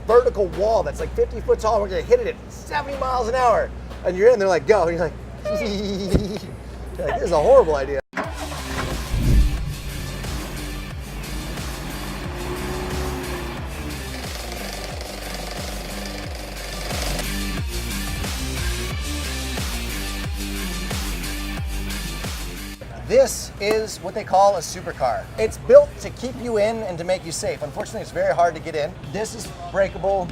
vertical wall that's like 50 foot tall. We're gonna hit it at 70 miles an hour. And you're in there like, go. And you're like, you're like, this is a horrible idea. This is what they call a supercar. It's built to keep you in and to make you safe. Unfortunately, it's very hard to get in. This is breakable,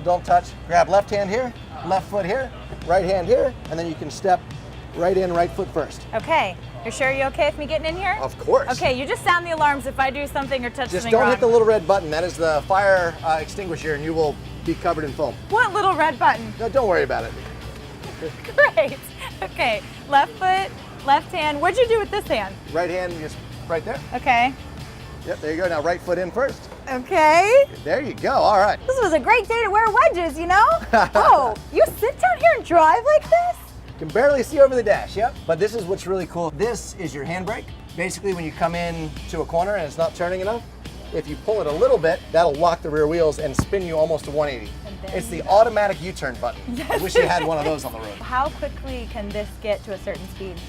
don't touch. Grab left hand here, left foot here, right hand here, and then you can step right in, right foot first. Okay, you're sure you're okay with me getting in here? Of course. Okay, you just sound the alarms if I do something or touch Just something don't wrong. hit the little red button. That is the fire extinguisher, and you will be covered in foam. What little red button? No, don't worry about it. Great. Okay, left foot, left hand. What'd you do with this hand? Right hand, just right there. Okay. Yep, there you go. Now right foot in first. Okay. There you go. All right. This was a great day to wear wedges, you know? Oh, you sit down here and drive like this? Can barely see over the dash, yep. But this is what's really cool. This is your handbrake. Basically, when you come in to a corner and it's not turning enough, if you pull it a little bit, that'll lock the rear wheels and spin you almost to 180. It's the automatic U-turn button. Yes. I wish you had one of those on the road. How quickly can this get to a certain speed?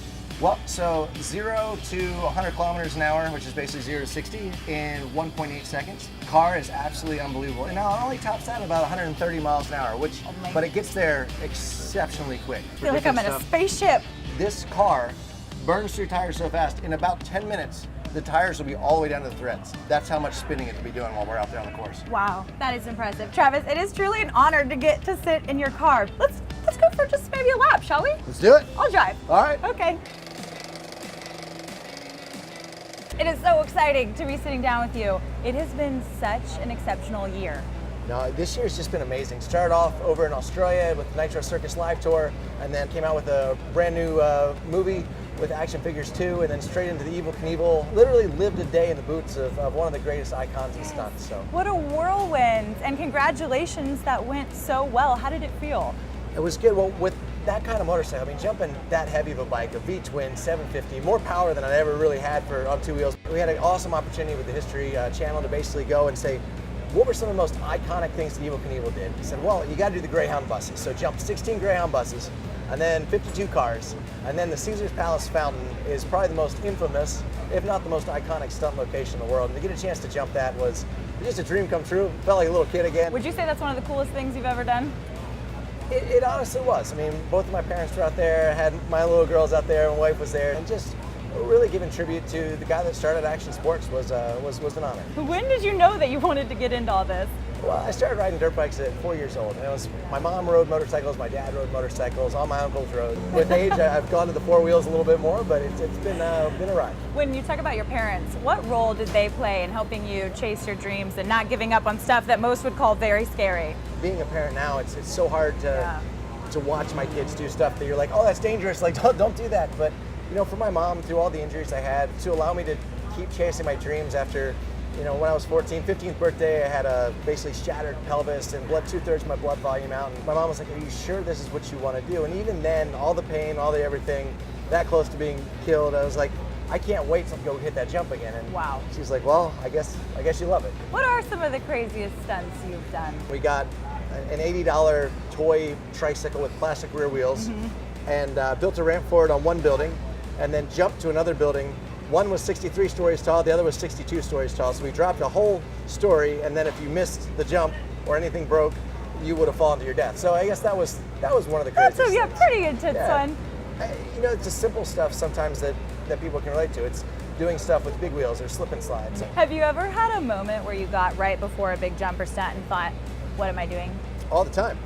Well, so 0 to 100 kilometers an hour, which is basically 0 to 60 in 1.8 seconds. Car is absolutely unbelievable. And now it only tops out about 130 miles an hour, but it gets there exceptionally quick. I feel like I'm in a spaceship. This car burns through tires so fast, in about 10 minutes, the tires will be all the way down to the threads. That's how much spinning it'll be doing while we're out there on the course. Wow, that is impressive. Travis, it is truly an honor to get to sit in your car. Let's go for just maybe a lap, shall we? Let's do it. I'll drive. All right. Okay. It is so exciting to be sitting down with you. It has been such an exceptional year. No, this year's just been amazing. Started off over in Australia with the Nitro Circus Live Tour, and then came out with a brand new movie with action figures too, and then straight into the Evel Knievel. Literally lived a day in the boots of one of the greatest icons and stunts. So what a whirlwind, and congratulations, that went so well. How did it feel? it was good. Well, with that kind of motorcycle, I mean, jumping that heavy of a bike, a V-twin 750, more power than I ever really had on two wheels. We had an awesome opportunity with the History Channel to basically go and say, what were some of the most iconic things that Evel Knievel did? He said, well, you got to do the Greyhound buses. So jump 16 Greyhound buses, and then 52 cars, and then the Caesar's Palace Fountain is probably the most infamous, if not the most iconic stunt location in the world. And to get a chance to jump that was just a dream come true. Felt like a little kid again. Would you say that's one of the coolest things you've ever done? It honestly was. I mean, both of my parents were out there, I had my little girls out there, my wife was there, and just really giving tribute to the guy that started action sports was an honor. When did you know that you wanted to get into all this? Well, I started riding dirt bikes at 4 years old. And it was, my mom rode motorcycles, my dad rode motorcycles, all my uncles rode. With age, I've gone to the four wheels a little bit more, but it's been a ride. When you talk about your parents, what role did they play in helping you chase your dreams and not giving up on stuff that most would call very scary? Being a parent now, it's so hard to watch my kids do stuff that you're like, oh, that's dangerous, like don't do that. But you know, for my mom, through all the injuries I had, to allow me to keep chasing my dreams after, you know, when I was 14, 15th birthday, I had a basically shattered pelvis and bled 2/3 of my blood volume out. And my mom was like, are you sure this is what you want to do? And even then, all the pain, all the everything, that close to being killed, I was like, I can't wait to go hit that jump again. And wow. She's like, well, I guess you love it. What are some of the craziest stunts you've done? We got an $80 toy tricycle with plastic rear wheels, and built a ramp for it on one building, and then jumped to another building. One was 63 stories tall, the other was 62 stories tall. So we dropped a whole story, and then if you missed the jump or anything broke, you would have fallen to your death. So I guess that was one of the craziest That's things. pretty intense one. You know, it's just simple stuff sometimes that people can relate to. It's doing stuff with big wheels or slip and slides. Have you ever had a moment where you got right before a big jump or stunt and thought, what am I doing? All the time.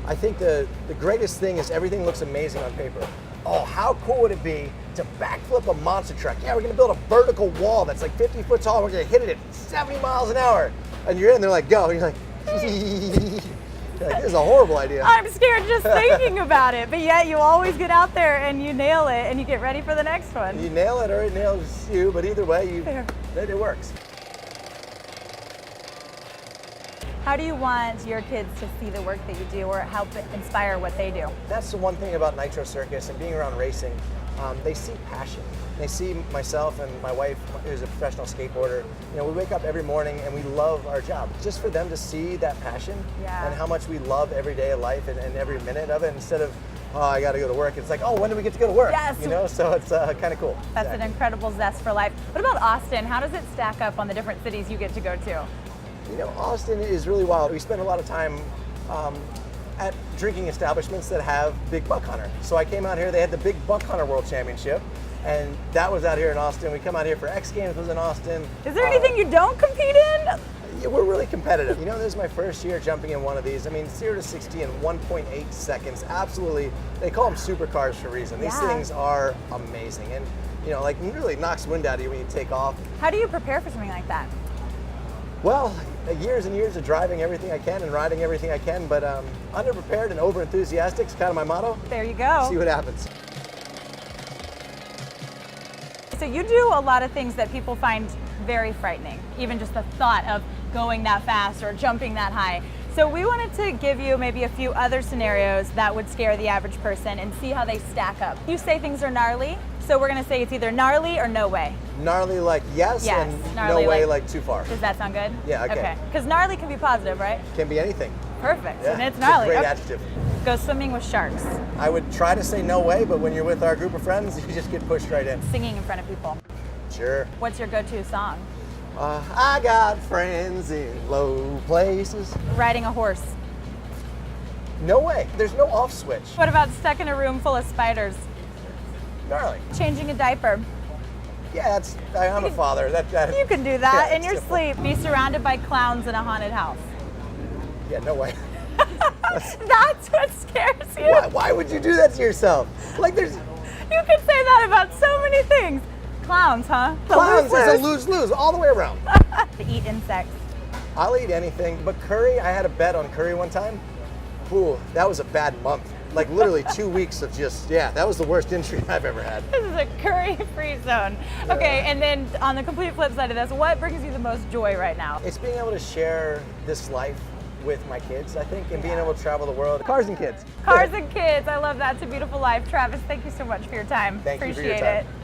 I think the greatest thing is everything looks amazing on paper. Oh, how cool would it be to backflip a monster truck? Yeah, we're gonna build a vertical wall that's like 50 foot tall. We're gonna hit it at 70 miles an hour. And you're in there like, go. And you're like, you're like, this is a horrible idea. I'm scared just thinking about it, but yet you always get out there and you nail it and you get ready for the next one. You nail it or it nails you, but either way, it works. How do you want your kids to see the work that you do or help inspire what they do? That's the one thing about Nitro Circus and being around racing. they see passion. They see myself and my wife, who's a professional skateboarder. You know, we wake up every morning and we love our job. Just for them to see that passion and how much we love every day of life and every minute of it, instead of, oh, I got to go to work. It's like, oh, when do we get to go to work? Yes. You know, so it's kind of cool. That's an incredible zest for life. What about Austin? How does it stack up on the different cities you get to go to? You know, Austin is really wild. We spend a lot of time at drinking establishments that have big buck hunter. So I came out here, they had the big buck hunter world championship, and that was out here in Austin. We come out here for X Games, was in Austin. Is there anything you don't compete in? Yeah, we're really competitive. You know, this is my first year jumping in one of these. I mean, 0 to 60 in 1.8 seconds. Absolutely. They call them supercars for a reason. These things are amazing. And, you know, like, it really knocks wind out of you when you take off. How do you prepare for something like that? Well, years and years of driving everything I can and riding everything I can, but underprepared and over-enthusiastic is kind of my motto. There you go. See what happens. So you do a lot of things that people find very frightening, even just the thought of going that fast or jumping that high. So we wanted to give you maybe a few other scenarios that would scare the average person and see how they stack up. You say things are gnarly, so we're gonna say it's either gnarly or no way. Gnarly like yes, and gnarly no way like too far. Does that sound good? Yeah, okay. Because gnarly can be positive, right? Can be anything. Perfect, Yeah, and it's gnarly. It's a great adjective. Go swimming with sharks. I would try to say no way, but when you're with our group of friends, you just get pushed right in. Singing in front of people. Sure. What's your go-to song? I got friends in low places. Riding a horse. No way. There's no off switch. What about stuck in a room full of spiders? Gnarly. Changing a diaper. Yeah, I'm a father. That You can do that yeah, in your simple. sleep. Be surrounded by clowns in a haunted house. Yeah, no way. That's what scares you. Why would you do that to yourself? Like there's You could say that about so many things. Clowns, huh? clowns is a lose-lose all the way around. To eat insects. I'll eat anything, but curry, I had a bet on curry one time. Ooh, that was a bad month. Like literally 2 weeks of just, that was the worst injury I've ever had. This is a curry-free zone. Okay, and then on the complete flip side of this, what brings you the most joy right now? It's being able to share this life with my kids, I think, and being able to travel the world. Cars and kids. Cars and kids, I love that. It's a beautiful life. Travis, thank you so much for your time. Thank you for your Appreciate time. it.